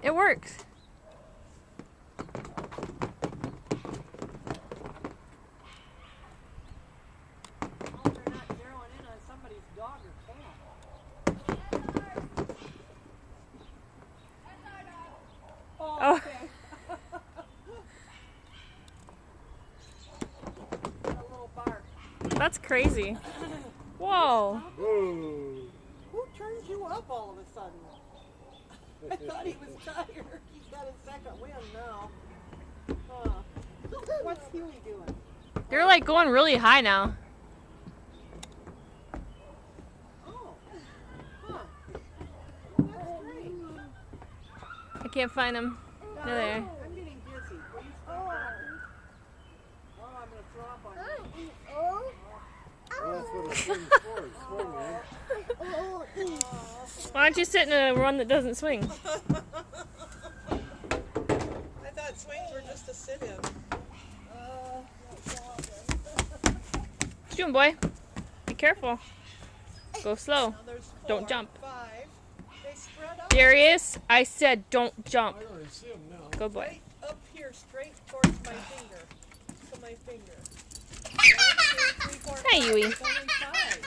It works. Oh, they're not zeroing in on somebody's dog or cat. Oh, okay. A little bark. That's crazy. Whoa. Whoa. Who turned you up all of a sudden? I thought he was tired. He's got his second wind now. What's Huey doing? They're like going really high now. Oh. Huh. That's great. I can't find them. They're there. I'm getting dizzy. Will you stop rocking? Oh, I'm going to throw up on you. Well, that's what a swing's for. It's swinging. Why don't you sit in a one that doesn't swing? I thought swings were just to sit in. What you doing, boy? Be careful. Go slow. Now there's Don't 4, jump. 5. They spread out. Darius, I said don't jump. I already see him now. Good boy. Right up here, straight towards my finger. To my finger. 1, 2, 3, 4, Hey, 5. Yui. There's only 5.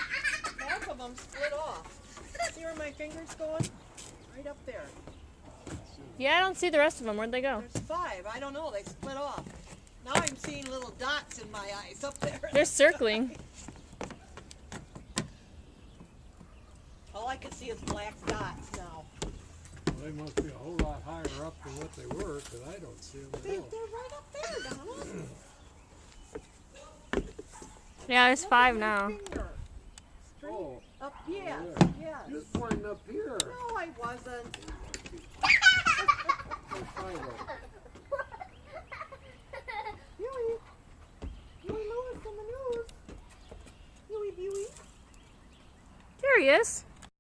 Half of them split off. See where my finger's going? Right up there. Yeah, I don't see the rest of them. Where'd they go? There's 5. I don't know. They split off. Now I'm seeing little dots in my eyes up there. They're circling. All I can see is black dots now. Well, they must be a whole lot higher up than what they were, because I don't see them They're at all. right up there, Donald. Yeah, there's 5 now. Finger. Straight Oh, up. Yes. there. Yes. You're pointing up here. No, I wasn't. Let's find it. Huey. Huey Lewis in the news. Huey Buey. There he is.